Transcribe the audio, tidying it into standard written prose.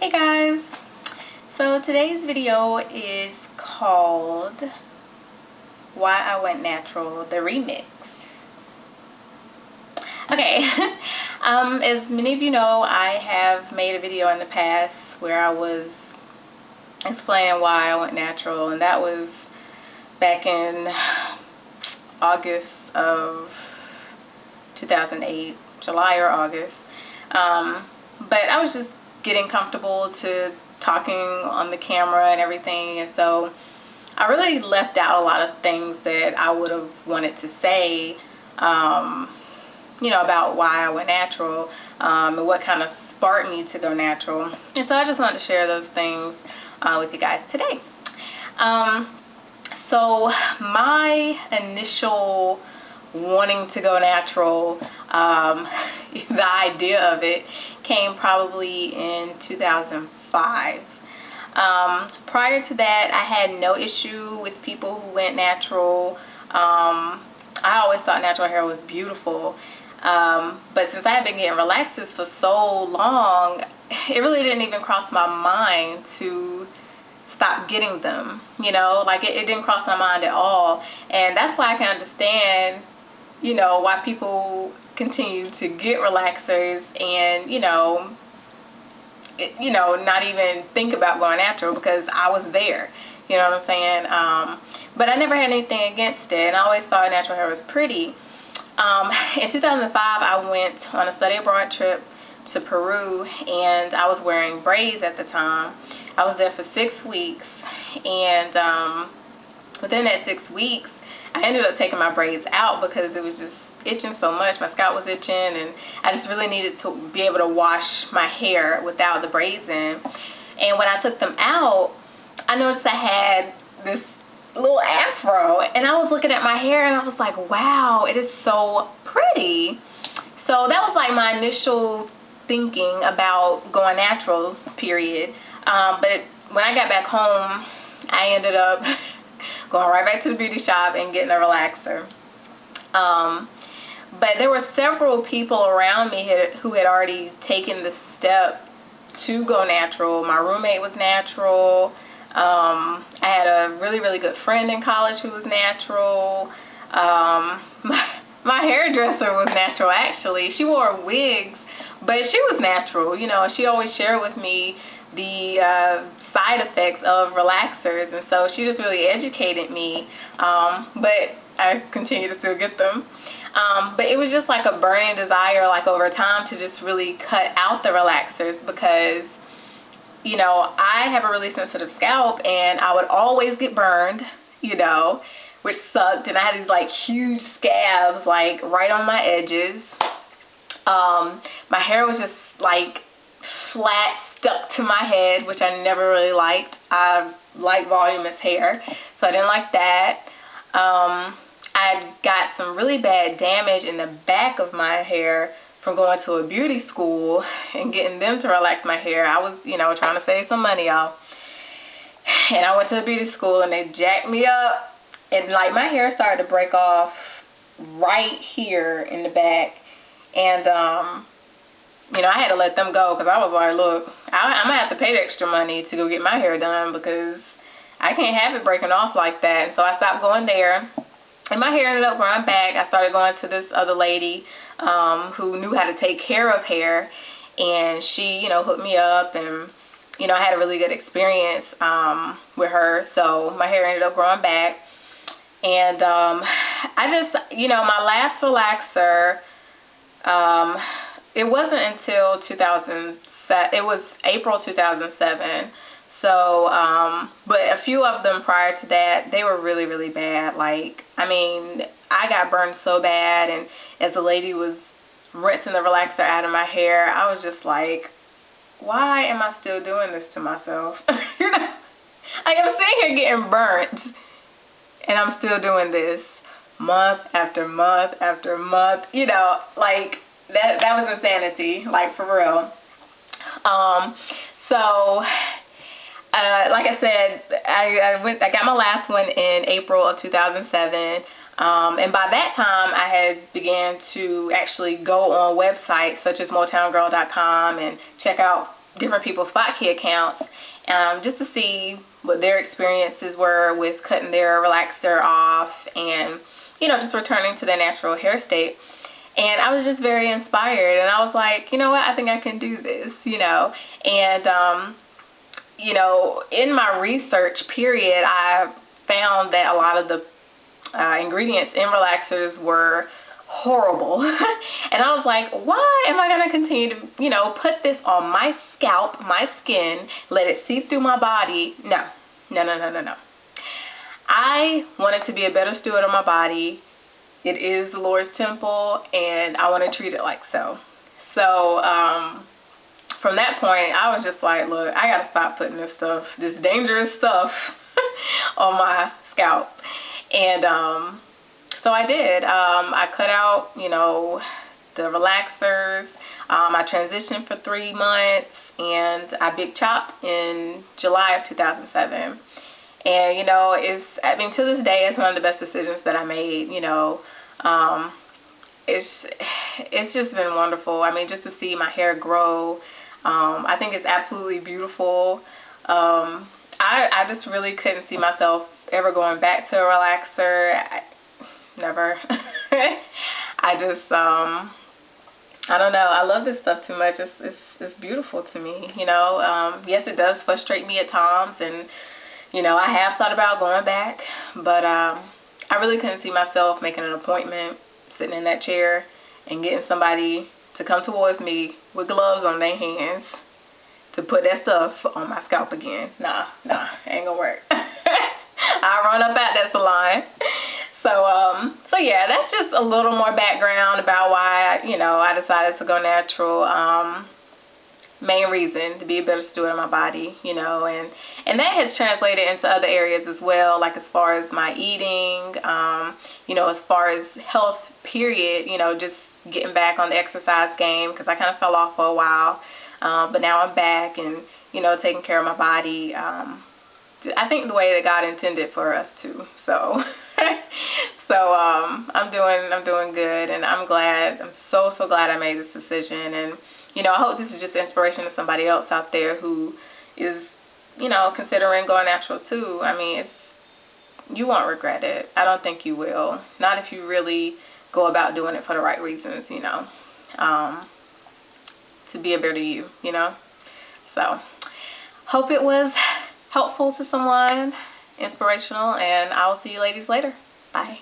Hey guys, so today's video is called Why I Went Natural, the remix. Okay, as many of you know, I have made a video in the past where I was explaining why I went natural, and that was back in August of 2008, July or August. But I was just getting comfortable to talking on the camera and everything, and so I really left out a lot of things that I would have wanted to say, about why I went natural, and what kind of sparked me to go natural. And so I just wanted to share those things with you guys today. So my initial wanting to go natural, the idea of it came probably in 2005. Prior to that, I had no issue with people who went natural. I always thought natural hair was beautiful. But since I had been getting relaxers for so long, it really didn't even cross my mind to stop getting them. It didn't cross my mind at all. And that's why I can understand, why people continue to get relaxers and, not even think about going natural, because I was there. You know what I'm saying? But I never had anything against it, and I always thought natural hair was pretty. In 2005, I went on a study abroad trip to Peru, and I was wearing braids at the time. I was there for 6 weeks, and within that 6 weeks, I ended up taking my braids out because it was just itching so much. My scalp was itching, and I just really needed to be able to wash my hair without the braids in. And when I took them out, I noticed I had this little afro, and I was looking at my hair and I was like, wow, it is so pretty. So that was like my initial thinking about going natural, period. But when I got back home, I ended up going right back to the beauty shop and getting a relaxer. But there were several people around me who had already taken the step to go natural. My roommate was natural. I had a really, really good friend in college who was natural. My hairdresser was natural, actually. She wore wigs, but she was natural. She always shared with me the side effects of relaxers, and so she just really educated me. But I continue to still get them. But it was just like a burning desire, like over time, to just really cut out the relaxers, because I have a really sensitive scalp, and I would always get burned, which sucked. And I had these like huge scabs like right on my edges. My hair was just like flat, stuck to my head, which I never really liked. I like voluminous hair, so I didn't like that. I got some really bad damage in the back of my hair from going to a beauty school and getting them to relax my hair. I was, trying to save some money, y'all. And I went to the beauty school, and they jacked me up, and like my hair started to break off right here in the back. And I had to let them go, because I was like, look, I'm gonna have to pay the extra money to go get my hair done, because I can't have it breaking off like that. And so I stopped going there, and my hair ended up growing back. I started going to this other lady who knew how to take care of hair, and she, hooked me up, and I had a really good experience with her. So my hair ended up growing back, and I just, my last relaxer, it wasn't until 2007. It was April 2007. So, but a few of them prior to that, they were really, really bad. I got burned so bad, and as the lady was rinsing the relaxer out of my hair, I was just like, why am I still doing this to myself? I'm sitting here getting burnt, and I'm still doing this month after month after month. That was insanity, like, for real. Like I said, I got my last one in April of 2007. And by that time, I had began to actually go on websites such as MotownGirl.com and check out different people's Spotkey accounts, just to see what their experiences were with cutting their relaxer off and, you know, just returning to their natural hair state. And I was just very inspired, and I was like, you know what, I think I can do this, you know. And you know, in my research period, I found that a lot of the ingredients in relaxers were horrible. And I was like, why am I going to continue to, you know, put this on my scalp, my skin, let it seep through my body? No. No, no, no, no, no. I wanted to be a better steward of my body. It is the Lord's temple, and I want to treat it like so. So, from that point, I was just like, look, I got to stop putting this stuff, this dangerous stuff on my scalp. And so I did. I cut out, you know, the relaxers. I transitioned for 3 months, and I big chopped in July of 2007. And, you know, I mean, to this day, it's one of the best decisions that I made, you know. It's just been wonderful. I mean, just to see my hair grow, I think it's absolutely beautiful. I just really couldn't see myself ever going back to a relaxer. Never. I just, I don't know. I love this stuff too much. It's beautiful to me, you know. Yes, it does frustrate me at times, and, you know, I have thought about going back, but I really couldn't see myself making an appointment, sitting in that chair, and getting somebody to come towards me with gloves on their hands to put that stuff on my scalp again. Nah, ain't gonna work. I'll run up at that salon. So yeah, that's just a little more background about why, you know, I decided to go natural. Main reason to be a better steward of my body, you know, and that has translated into other areas as well, like as far as my eating, you know, as far as health period, you know, just getting back on the exercise game, because I kind of fell off for a while, but now I'm back and, you know, taking care of my body, I think the way that God intended for us to. So I'm doing good, and I'm so glad I made this decision. And, you know, I hope this is just inspiration to somebody else out there who is, you know, considering going natural too. I mean, you won't regret it. I don't think you will. Not if you really go about doing it for the right reasons, you know, to be a better you, you know. So, hope it was helpful to someone, inspirational, and I will see you ladies later. Bye.